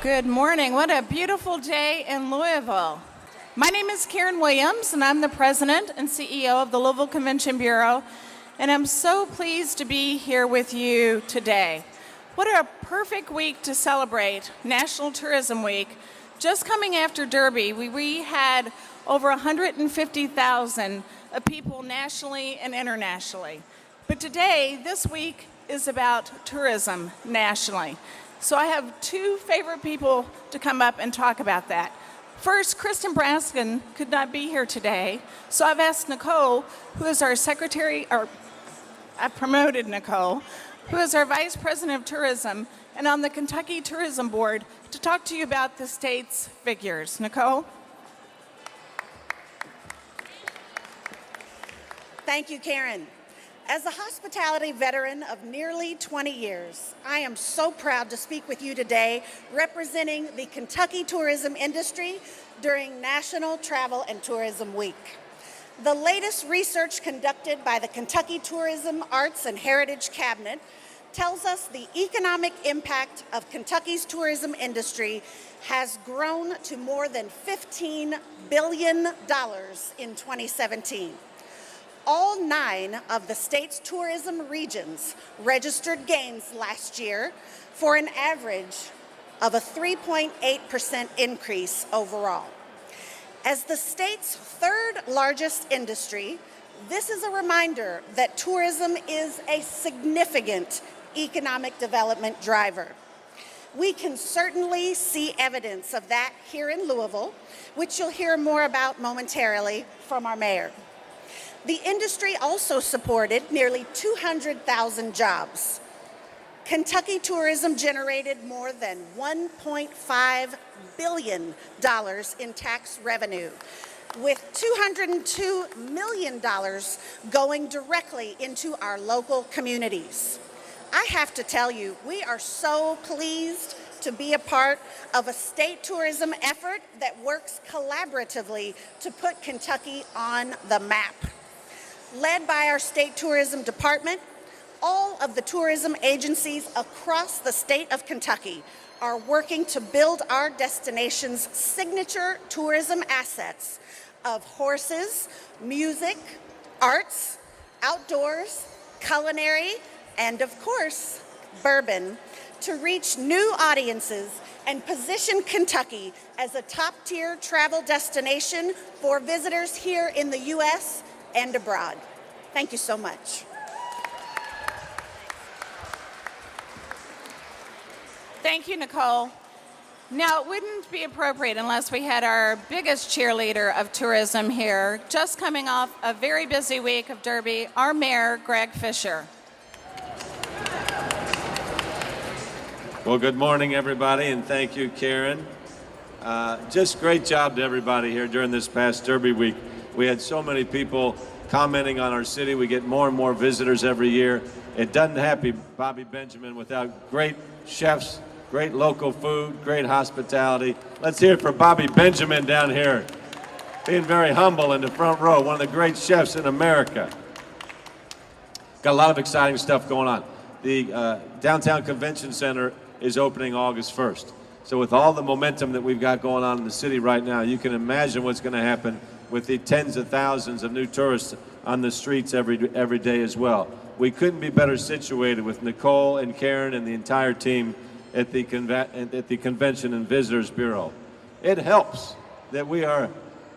Good morning. What a beautiful day in Louisville. My name is Karen Williams, and I'm the president and CEO of the Louisville Convention Bureau, and I'm so pleased to be here with you today. What a perfect week to celebrate National Tourism Week. Just coming after Derby, we had over 150,000 people nationally and internationally. But today, this week, is about tourism nationally. So I have two favorite people to come up and talk about that. First, Kristen Braskin could not be here today, so I've asked Nicole, who is our secretary, or I've promoted Nicole, who is our vice president of tourism and on the Kentucky Tourism Board, to talk to you about the state's figures. Nicole? Thank you, Karen. As a hospitality veteran of nearly 20 years, I am so proud to speak with you today representing the Kentucky tourism industry during National Travel and Tourism Week. The latest research conducted by the Kentucky Tourism, Arts, and Heritage Cabinet tells us the economic impact of Kentucky's tourism industry has grown to more than $15 billion in 2017. All 9 of the state's tourism regions registered gains last year for an average of a 3.8% increase overall. As the state's third largest industry, this is a reminder that tourism is a significant economic development driver. We can certainly see evidence of that here in Louisville, which you'll hear more about momentarily from our mayor. The industry also supported nearly 200,000 jobs. Kentucky tourism generated more than $1.5 billion in tax revenue, with $202 million going directly into our local communities. I have to tell you, we are so pleased to be a part of a state tourism effort that works collaboratively to put Kentucky on the map. Led by our state tourism department, all of the tourism agencies across the state of Kentucky are working to build our destination's signature tourism assets of horses, music, arts, outdoors, culinary, and of course, bourbon, to reach new audiences and position Kentucky as a top-tier travel destination for visitors here in the U.S. and abroad. Thank you so much. Thank you, Nicole. Now, it wouldn't be appropriate unless we had our biggest cheerleader of tourism here, just coming off a very busy week of Derby, our mayor, Greg Fischer. Well, good morning, everybody, and thank you, Karen. Just great job to everybody here during this past Derby week. We had so many people commenting on our city. We get more and more visitors every year. It doesn't happen, Bobby Benjamin, without great chefs, great local food, great hospitality. Let's hear it for Bobby Benjamin down here, being very humble in the front row, one of the great chefs in America. Got a lot of exciting stuff going on. The Downtown Convention Center is opening August 1st. So with all the momentum that we've got going on in the city right now, you can imagine what's going to happen with the tens of thousands of new tourists on the streets every day as well. We couldn't be better situated with Nicole and Karen and the entire team at the Convention and Visitors Bureau. It helps that we are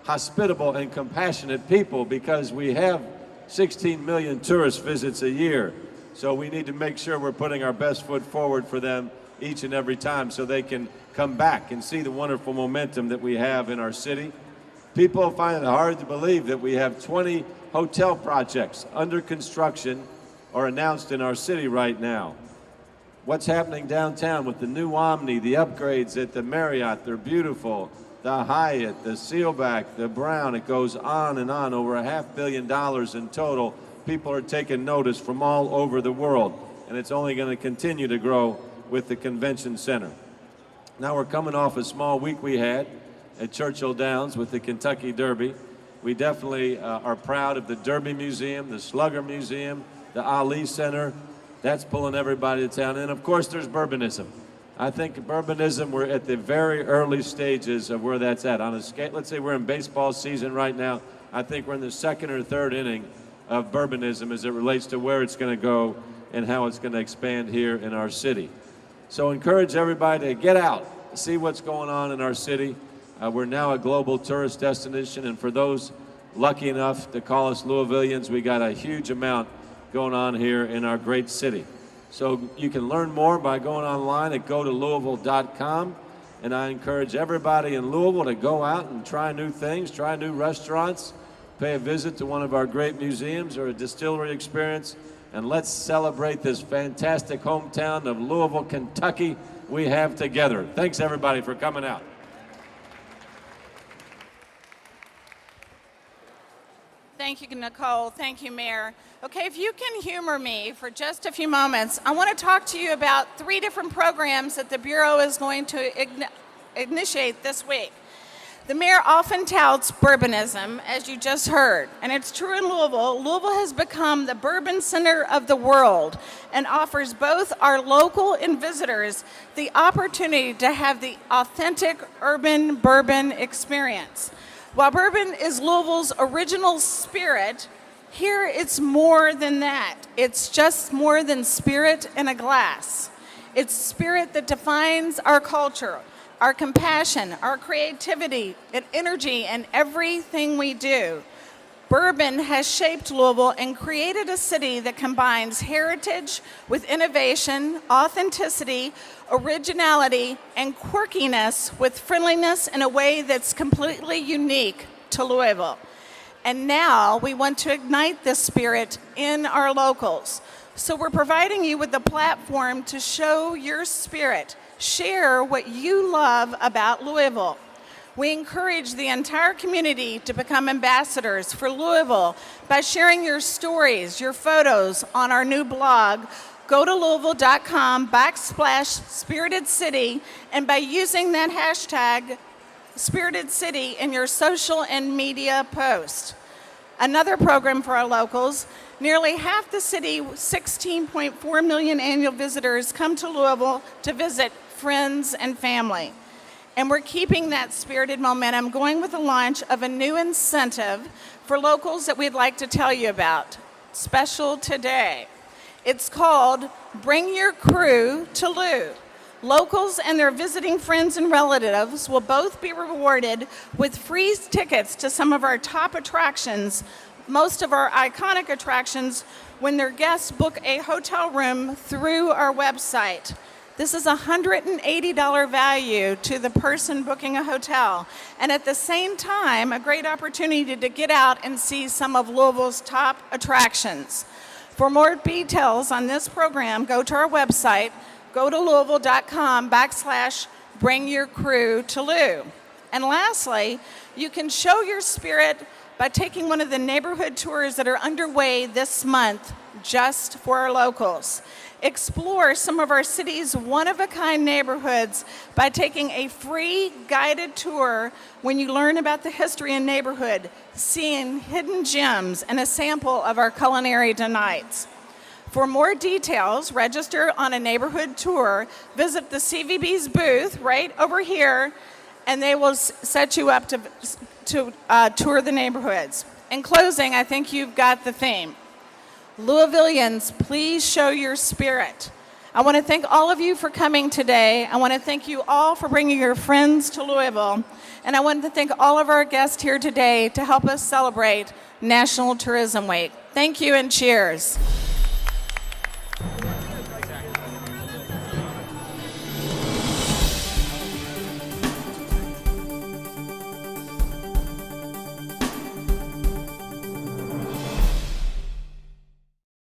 hospitable and compassionate people because we have 16 million tourist visits a year. So we need to make sure we're putting our best foot forward for them each and every time so they can come back and see the wonderful momentum that we have in our city. People find it hard to believe that we have 20 hotel projects under construction or announced in our city right now. What's happening downtown with the new Omni, the upgrades at the Marriott, they're beautiful. The Hyatt, the Sealback, the Brown, it goes on and on, over $500 million in total. People are taking notice from all over the world, and it's only going to continue to grow with the convention center. Now we're coming off a small week we had at Churchill Downs with the Kentucky Derby. We definitely are proud of the Derby Museum, the Slugger Museum, the Ali Center. That's pulling everybody to town. And of course, there's bourbonism. I think urbanism, we're at the very early stages of where that's at. On a scale, let's say we're in baseball season right now. I think we're in the second or third inning of urbanism as it relates to where it's going to go and how it's going to expand here in our city. So encourage everybody to get out, see what's going on in our city. We're now a global tourist destination, and for those lucky enough to call us Louisvillians, we got a huge amount going on here in our great city. So you can learn more by going online at gotolouisville.com, and I encourage everybody in Louisville to go out and try new things, try new restaurants, pay a visit to one of our great museums or a distillery experience, and let's celebrate this fantastic hometown of Louisville, Kentucky we have together. Thanks everybody for coming out. Thank you, Nicole. Thank you, Mayor. Okay, if you can humor me for just a few moments, I want to talk to you about 3 different programs that the Bureau is going to initiate this week. The mayor often touts bourbonism, as you just heard, and it's true in Louisville. Louisville has become the bourbon center of the world and offers both our local and visitors the opportunity to have the authentic urban bourbon experience. While bourbon is Louisville's original spirit, here it's more than that. It's just more than spirit in a glass. It's spirit that defines our culture, our compassion, our creativity, and energy in everything we do. Bourbon has shaped Louisville and created a city that combines heritage with innovation, authenticity, originality, and quirkiness with friendliness in a way that's completely unique to Louisville. And now we want to ignite this spirit in our locals. So we're providing you with a platform to show your spirit, share what you love about Louisville. We encourage the entire community to become ambassadors for Louisville by sharing your stories, your photos on our new blog, gotolouisville.com/SpiritedCity, and by using that hashtag Spirited City in your social and media post. Another program for our locals, nearly half the city, 16.4 million annual visitors, come to Louisville to visit friends and family. And we're keeping that spirited momentum going with the launch of a new incentive for locals that we'd like to tell you about, special today. It's called Bring Your Crew to Lou. Locals and their visiting friends and relatives will both be rewarded with free tickets to some of our top attractions, most of our iconic attractions, when their guests book a hotel room through our website. This is a $180 value to the person booking a hotel, and at the same time, a great opportunity to get out and see some of Louisville's top attractions. For more details on this program, go to our website, gotolouisville.com/bringyourcrewtolou. And lastly, you can show your spirit by taking one of the neighborhood tours that are underway this month just for our locals. Explore some of our city's one-of-a-kind neighborhoods by taking a free guided tour when you learn about the history and neighborhood, seeing hidden gems, and a sample of our culinary delights. For more details, register on a neighborhood tour, visit the CVB's booth right over here, and they will set you up to tour the neighborhoods. In closing, I think you've got the theme. Louisvillians, please show your spirit. I want to thank all of you for coming today. I want to thank you all for bringing your friends to Louisville. And I want to thank all of our guests here today to help us celebrate National Tourism Week. Thank you and cheers.